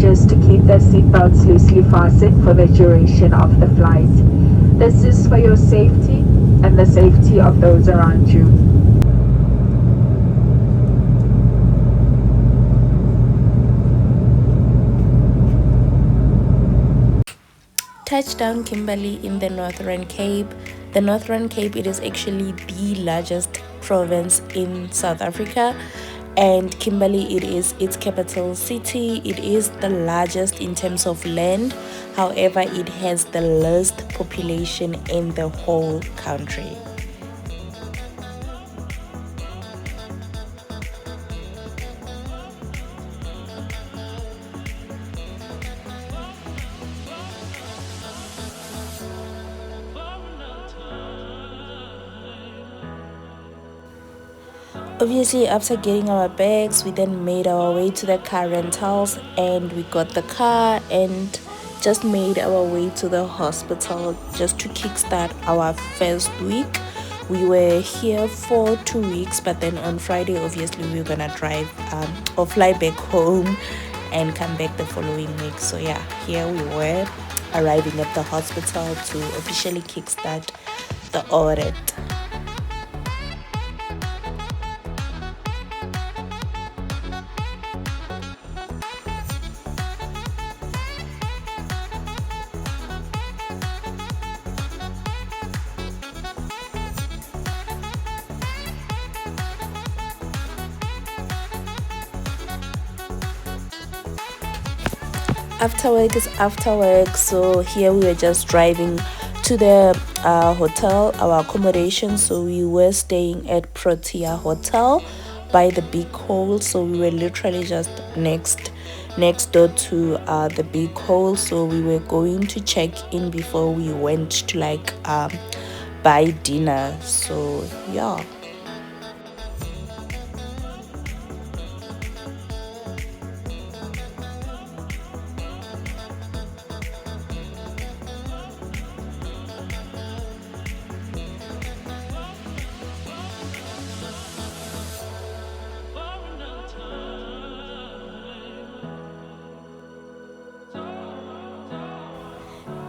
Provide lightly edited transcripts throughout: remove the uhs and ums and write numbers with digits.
passengers to keep their seatbelts loosely fastened for the duration of the flight. This is for your safety and the safety of those around you. Touchdown Kimberley in the Northern Cape. The Northern Cape, it is actually the largest province in South Africa, and Kimberley, it is its capital city. It is the largest in terms of land. However, it has the least population in the whole country. Obviously, after getting our bags, we then made our way to the car rentals, and we got the car and just made our way to the hospital just to kickstart our first week. We were here for 2 weeks, but then on Friday, obviously, we were gonna drive or fly back home and come back the following week. So yeah, here we were arriving at the hospital to officially kickstart the audit. After work is after work, so here we were just driving to the hotel, our accommodation. So we were staying at Protea Hotel by the big hole, so we were literally just next door to the big hole. So we were going to check in before we went to buy dinner. So yeah.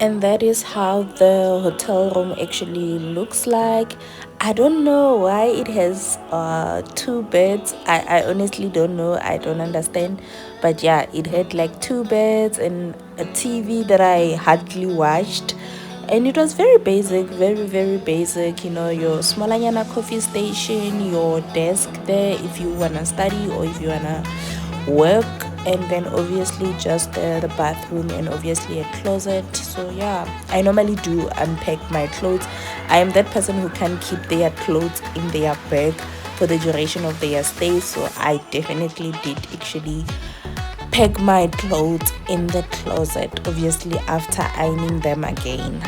And that is how the hotel room actually looks like. I don't know why it has two beds. I honestly don't know. I don't understand. But yeah, it had like two beds and a TV that I hardly watched. And it was very basic, very, very basic. You know, your smalanyana coffee station, your desk there if you wanna study or if you wanna work, and then obviously just the bathroom and obviously a closet. So yeah, I normally do unpack my clothes. I am that person who can keep their clothes in their bag for the duration of their stay, so I definitely did actually pack my clothes in the closet, obviously after ironing them again.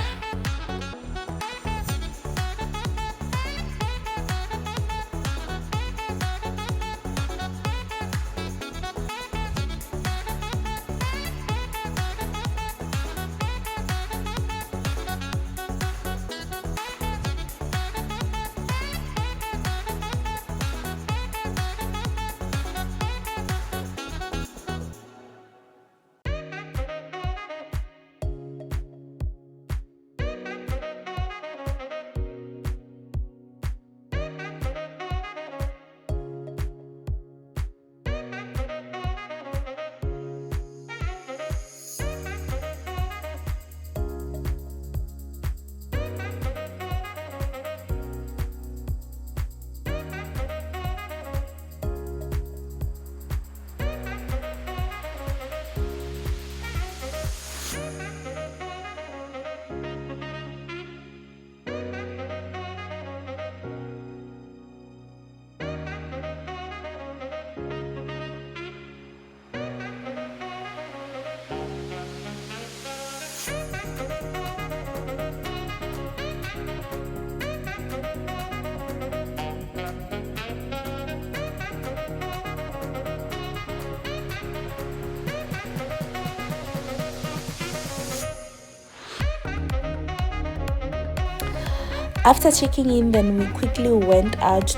After checking in, then we quickly went out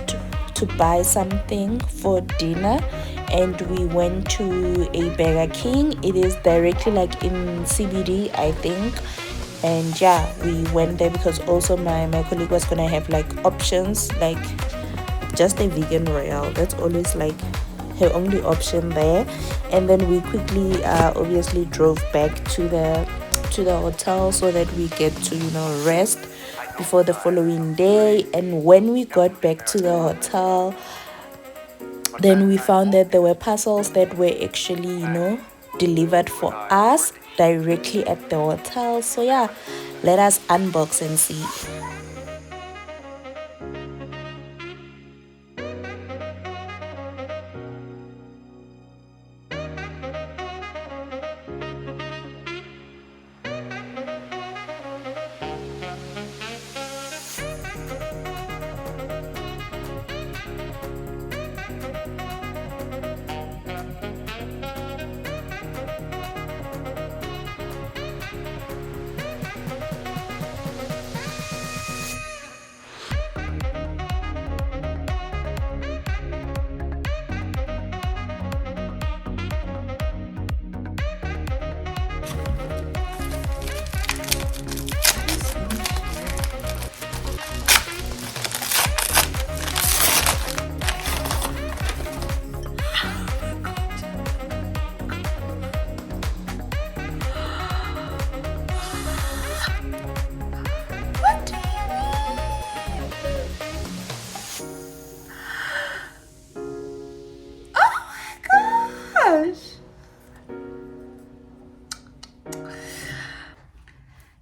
to buy something for dinner, and we went to a Burger King. It is directly like in CBD, I think. And yeah, we went there because also my colleague was gonna have like options, like just a vegan royale. That's always like her only option there. And then we quickly obviously drove back to the hotel so that we get to rest before the following day. And when we got back to the hotel, then we found that there were parcels that were actually delivered for us directly at the hotel. So yeah, let us unbox and see.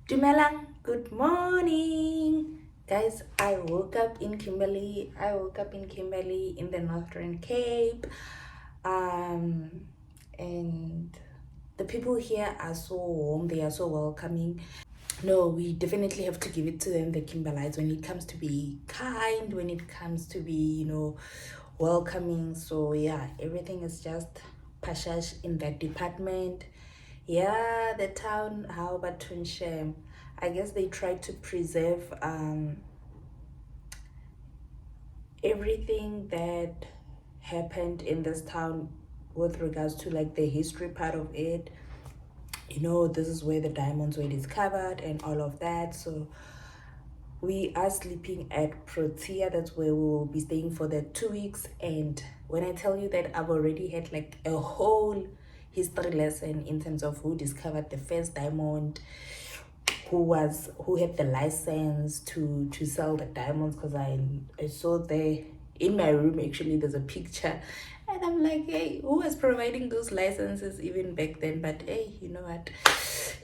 Dumelang, good morning. Guys, I woke up in Kimberley. In the Northern Cape. And the people here are so warm, they are so welcoming. No, we definitely have to give it to them, the Kimberlites, when it comes to be kind, when it comes to be, welcoming. So yeah, everything is just pashash in that department. Yeah, the town, how about Tunshem? I guess they try to preserve everything that happened in this town with regards to like the history part of it. This is where the diamonds were discovered and all of that. So we are sleeping at Protea. That's where we will be staying for the 2 weeks. And when I tell you that I've already had like a whole history lesson in terms of who discovered the first diamond, who had the license to sell the diamonds, because I saw there in my room actually there's a picture, and I'm like, hey, who was providing those licenses even back then? But hey, you know what,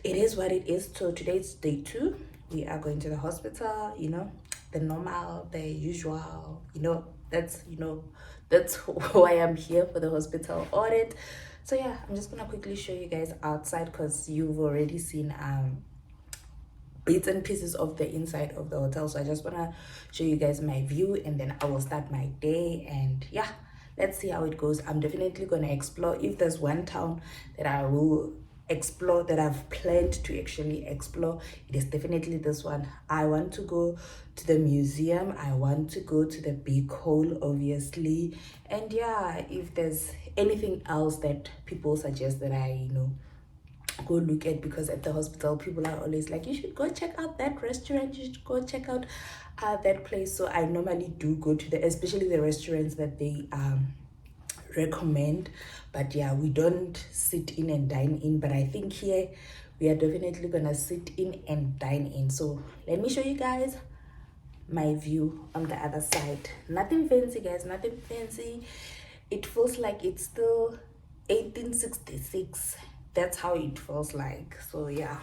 it is what it is. So today's day 2. We are going to the hospital, the normal, the usual, that's why I'm here, for the hospital audit. So yeah, I'm just gonna quickly show you guys outside, because you've already seen bits and pieces of the inside of the hotel. So I just want to show you guys my view, and then I will start my day. And yeah, let's see how it goes. I'm definitely going to explore. If there's one town that I will explore, that I've planned to actually explore, it is definitely this one. I want to go to the museum, I want to go to the big hole, obviously. And yeah, if there's anything else that people suggest that I go look at, because at the hospital people are always like, you should go check out that restaurant, you should go check out that place. So I normally do go to especially the restaurants that they recommend. But yeah, we don't sit in and dine in, but I think here we are definitely gonna sit in and dine in. So let me show you guys my view on the other side. Nothing fancy, guys, nothing fancy. It feels like it's still 1866. That's how it feels like. So yeah.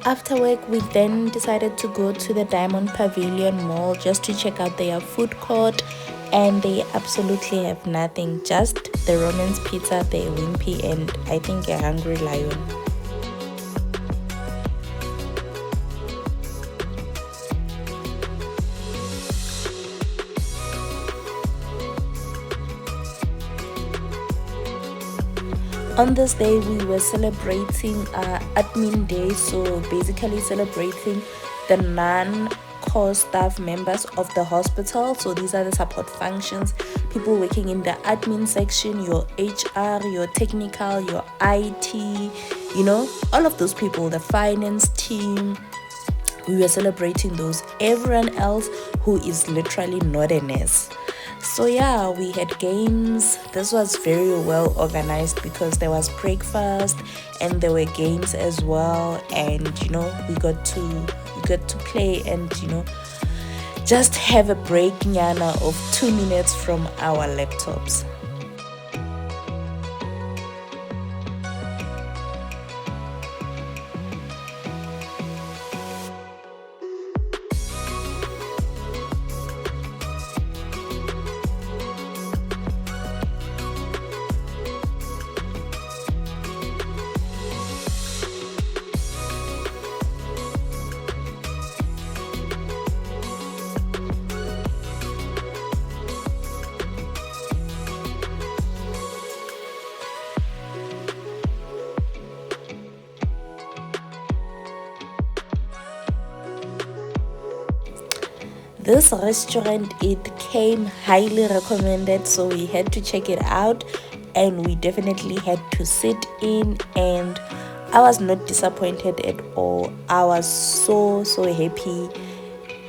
After work, we then decided to go to the Diamond Pavilion Mall just to check out their food court, and they absolutely have nothing, just the Romance Pizza, the Wimpy, and I think a Hungry Lion. On this day, we were celebrating admin day, so basically celebrating the non-core staff members of the hospital. So these are the support functions, people working in the admin section, your HR, your technical, your IT, all of those people, the finance team. We were celebrating those. Everyone else who is literally not a nurse. So yeah, we had games. This was very well organized because there was breakfast and there were games as well, and we got to play and just have a break nyana of 2 minutes from our laptops. This restaurant, it came highly recommended, so we had to check it out, and we definitely had to sit in, and I was not disappointed at all. I was so happy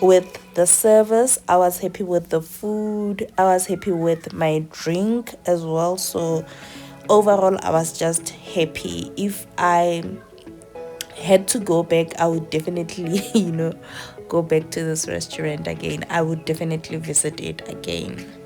with the service. I was happy with the food. I was happy with my drink as well. So overall, I was just happy. If I had to go back, I would definitely go back to this restaurant again. I would definitely visit it again.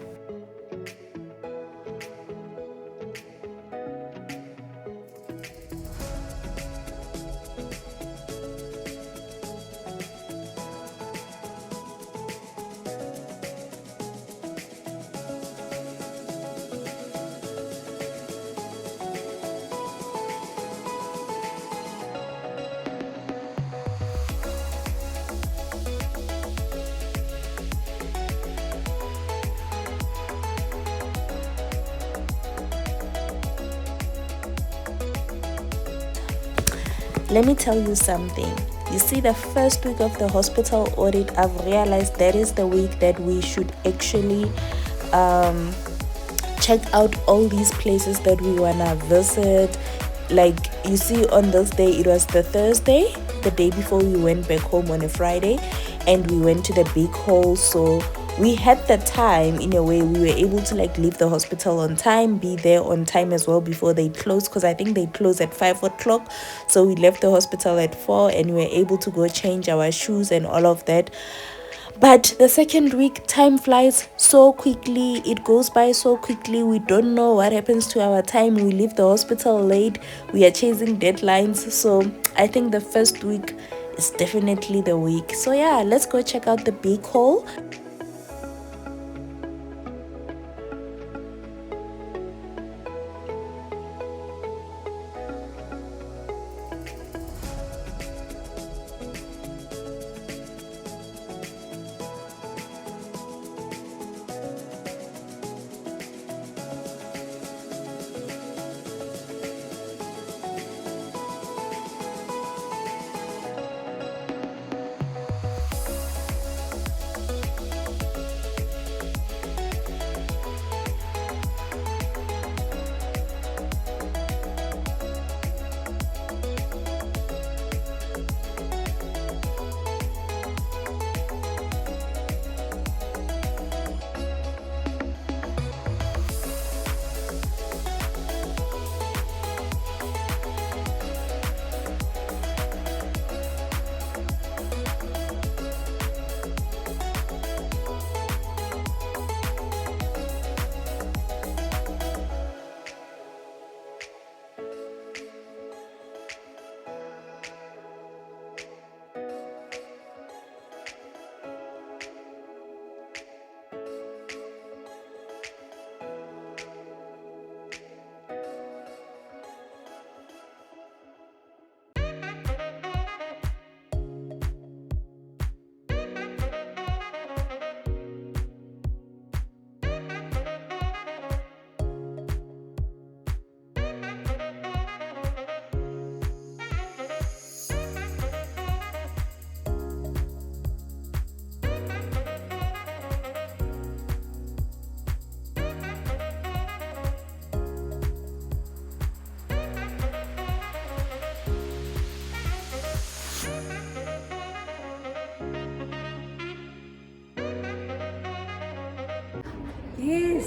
Let me tell you something. You see, the first week of the hospital audit, I've realized that is the week that we should actually check out all these places that we wanna visit. Like, you see, on this day, it was the Thursday, the day before we went back home on a Friday, and we went to the big hall. So we had the time. In a way, we were able to leave the hospital on time, be there on time as well before they closed, because I think they closed at 5 o'clock. So we left the hospital at 4 and we were able to go change our shoes and all of that. But the second week, time flies so quickly. It goes by so quickly. We don't know what happens to our time. We leave the hospital late. We are chasing deadlines. So I think the first week is definitely the week. So yeah, let's go check out the big hall.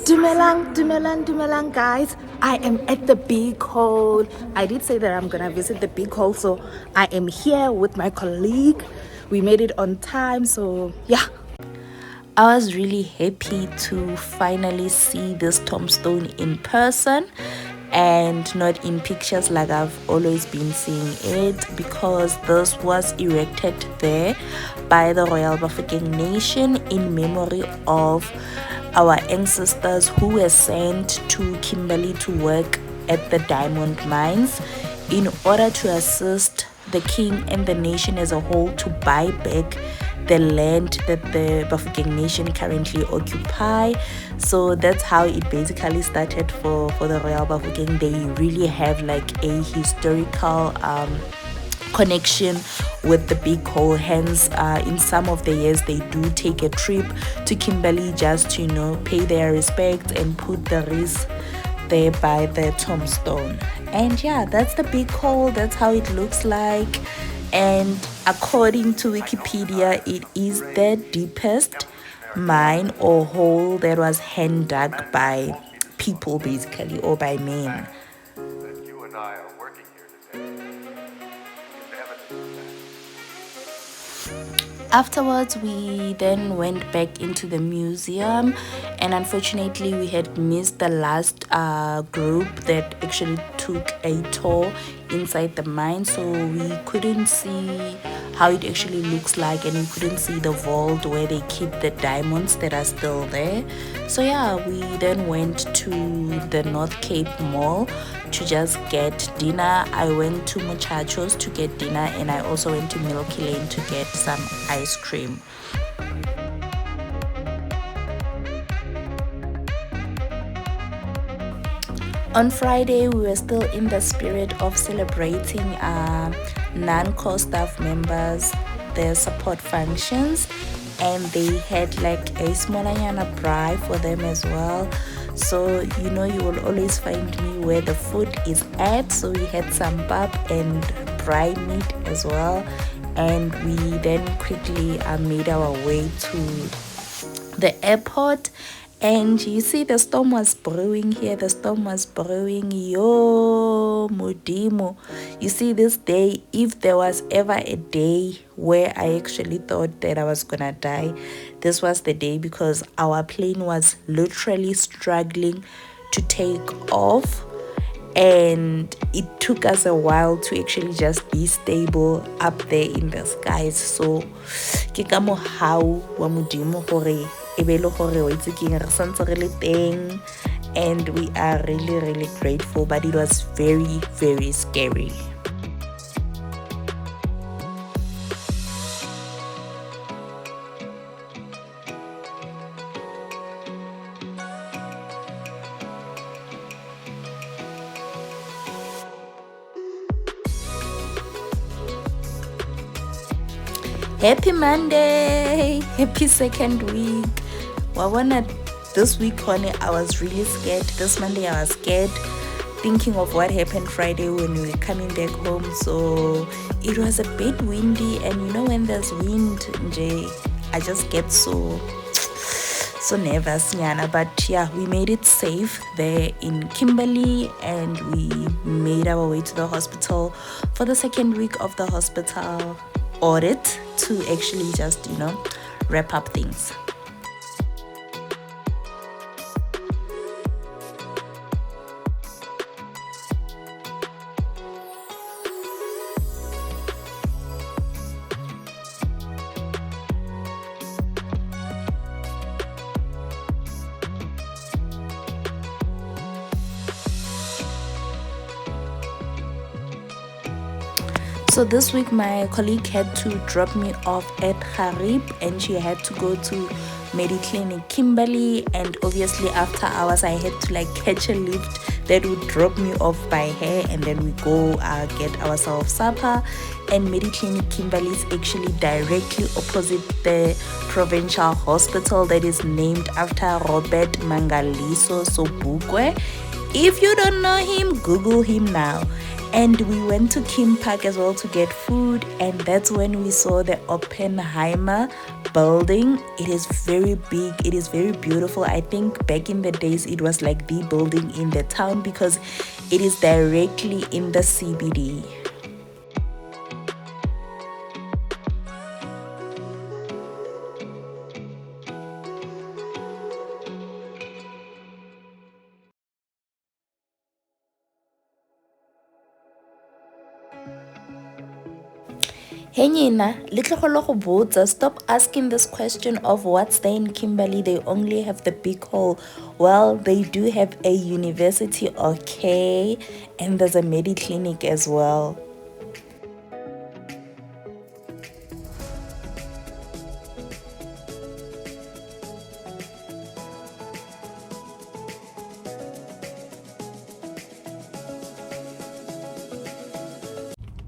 Dumelang, guys. I am at the big hole. I did say that I'm gonna visit the big hole, so I am here with my colleague. We made it on time, so yeah. I was really happy to finally see this tombstone in person and not in pictures like I've always been seeing it, because this was erected there by the Royal Bafokeng Nation in memory of our ancestors who were sent to Kimberley to work at the diamond mines in order to assist the king and the nation as a whole to buy back the land that the Bafokeng Nation currently occupy. So that's how it basically started for the Royal Bafokeng. They really have like a historical connection with the big hole, hence in some of the years they do take a trip to Kimberley just to pay their respects and put the wreath there by the tombstone. And yeah, that's the big hole. That's how it looks like. And according to Wikipedia, it is the deepest mine or hole that was hand dug by people, basically, or by men. That you and I are working here today is evidence of that. Afterwards, we then went back into the museum, and unfortunately we had missed the last group that actually took a tour inside the mine, so we couldn't see how it actually looks like, and we couldn't see the vault where they keep the diamonds that are still there. So yeah, we then went to the North Cape Mall to just get dinner. I went to Muchachos to get dinner, and I also went to Milky Lane to get some ice cream. On Friday, we were still in the spirit of celebrating non-core staff members, their support functions, and they had like a smallanyana braai for them as well. So you will always find me where the food is at. So we had some pap and braai meat as well, and we then quickly made our way to the airport. And you see, the storm was brewing here. The storm was brewing. Yo, Mudimo. You see, this day, if there was ever a day where I actually thought that I was gonna die, this was the day, because our plane was literally struggling to take off. And it took us a while to actually just be stable up there in the skies. So, ke ka mohau wa Modimo gore and we are really, really grateful, but it was very, very scary. Happy Monday, happy second week. This week, honey, I was really scared. This Monday, I was scared, thinking of what happened Friday when we were coming back home. So it was a bit windy, and when there's wind, I just get so nervous, Nyana. But yeah, we made it safe there in Kimberley, and we made our way to the hospital for the second week of the hospital audit to actually just wrap up things. So this week my colleague had to drop me off at Harib, and she had to go to Mediclinic Kimberley, and obviously after hours I had to catch a lift that would drop me off by her, and then we go get ourselves supper. And Mediclinic Kimberley is actually directly opposite the provincial hospital that is named after Robert Mangaliso Sobukwe. If you don't know him, Google him now. And we went to Kim Park as well to get food, and that's when we saw the Oppenheimer building. It is very big, it is very beautiful. I think back in the days it was like the building in the town because it is directly in the CBD. Hey Nina, litlogolo go botsa, stop asking this question of what's there in Kimberley. They only have the big hall. Well, they do have a university, okay, and there's a mediclinic as well.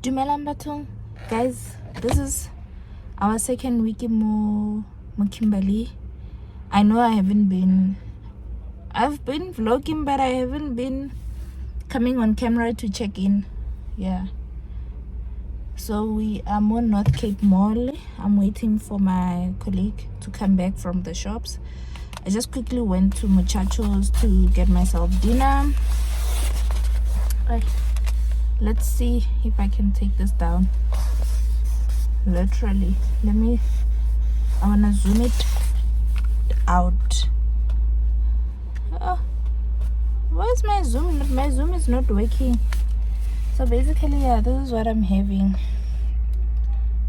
Dumelang batho. Guys, this is our second week in Mo Kimberley. I know I've been vlogging, but I haven't been coming on camera to check in. Yeah. So we are more North Cape Mall. I'm waiting for my colleague to come back from the shops. I just quickly went to Muchachos to get myself dinner. Right. Let's see if I can take this down. Literally. I wanna zoom it out. Oh, where's my zoom? My zoom is not working. So basically, yeah, this is what I'm having.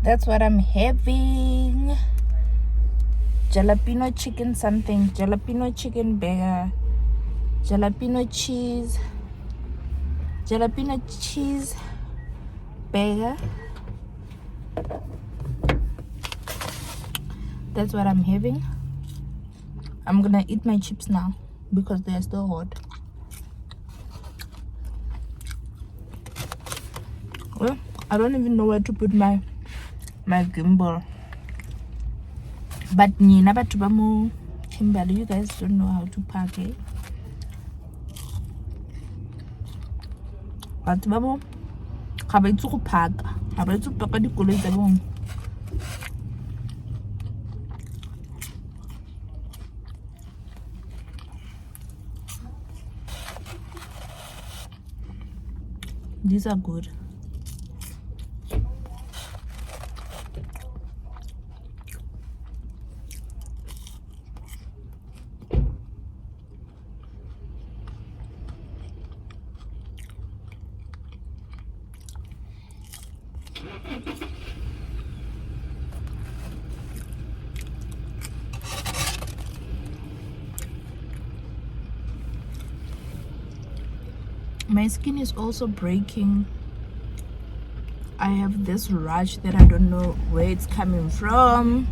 That's what I'm having. Jalapeno chicken something. Jalapeno chicken burger. Jalapeno cheese burger. That's what I'm having. I'm gonna eat my chips now because they're still hot. Well, I don't even know where to put my gimbal. But Nina Batubamo Kimberley, you guys don't know how to park, eh? But Babo, have I to park? Have I to park the colors alone? These are good. My skin is also breaking. I have this rash that I don't know where it's coming from.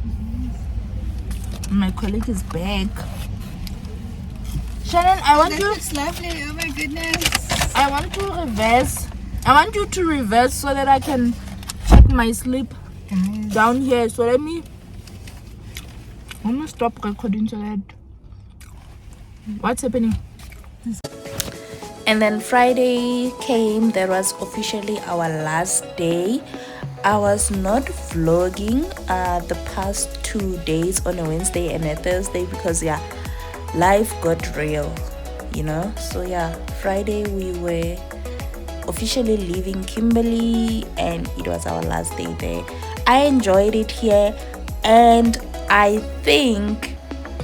My colleague is back. Shannon, I want you. It's lovely. Oh my goodness. I want to reverse. I want you to reverse so that I can check my sleep down here. So let me stop recording so that. What's happening? And then Friday came. That was officially our last day. I was not vlogging the past 2 days on a Wednesday and a Thursday because yeah, life got real, you know. So yeah, Friday we were officially leaving Kimberley and it was our last day there. I enjoyed it here, and I think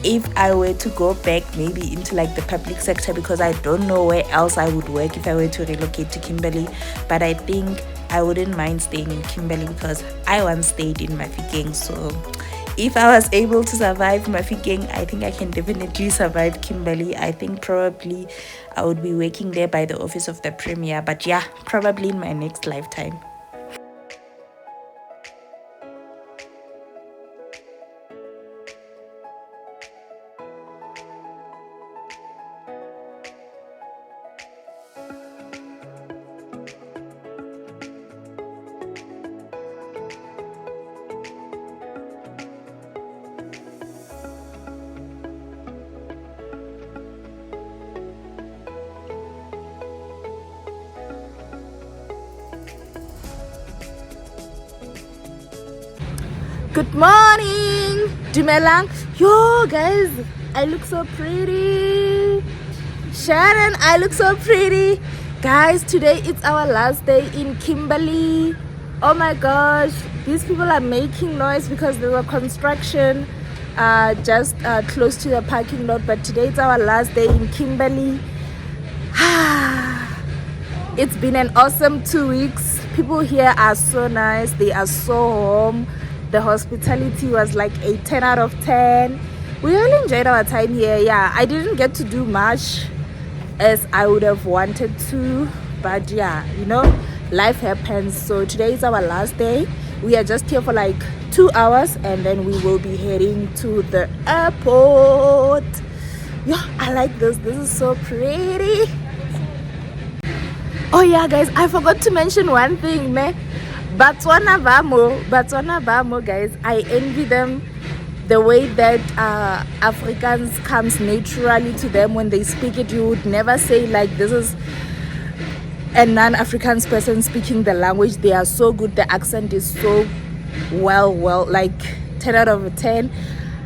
if I were to go back maybe into like the public sector, because I don't know where else I would work if I were to relocate to Kimberley, but I think I wouldn't mind staying in Kimberley because I once stayed in Mafikeng. So if I was able to survive Mafikeng, I think I can definitely survive Kimberley. I think probably I would be working there by the office of the premier, but yeah, probably in my next lifetime. Good morning. Dumelang. Yo, guys, I look so pretty. Sharon, I look so pretty. Guys, today it's our last day in Kimberley. Oh my gosh, these people are making noise because there's a construction just close to the parking lot. But today it's our last day in Kimberley. It's been an awesome 2 weeks. People here are so nice. They are so warm. The hospitality was like a 10 out of 10. We really enjoyed our time here. Yeah, I didn't get to do much as I would have wanted to, but yeah, you know, life happens. So today is our last day. We are just here for like 2 hours and then we will be heading to the airport. Yeah, I like this. This is so pretty. Oh yeah, guys, I forgot to mention one thing, man. Batswana Bamo, guys. I envy them. The way that Afrikaans comes naturally to them when they speak it. You would never say like this is a non-Afrikaans person speaking the language. They are so good. The accent is so well, like 10 out of 10.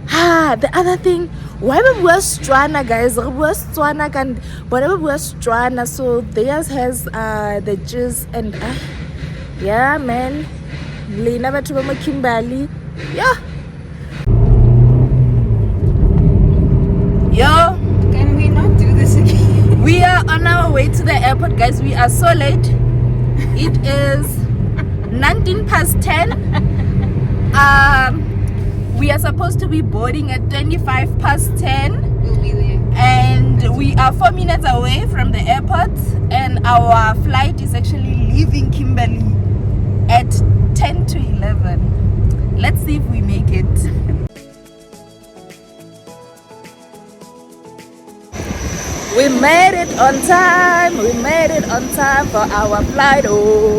The other thing, why we wear Strana, guys? We wear Strana and whatever we wear Strana. So theirs has the juice and yeah, man. Lena Batubama Kimberley. Yeah. Yo, Can we not do this again? we are on our way to the airport, guys. We are so late. It is 19 past 10. We are supposed to be boarding at 25 past 10. We'll be there. And we are 4 minutes away from the airport. And our flight is actually leaving Kimberley at 10 to 11. Let's see if we make it. We made it on time. We made it on time for our flight. Oh.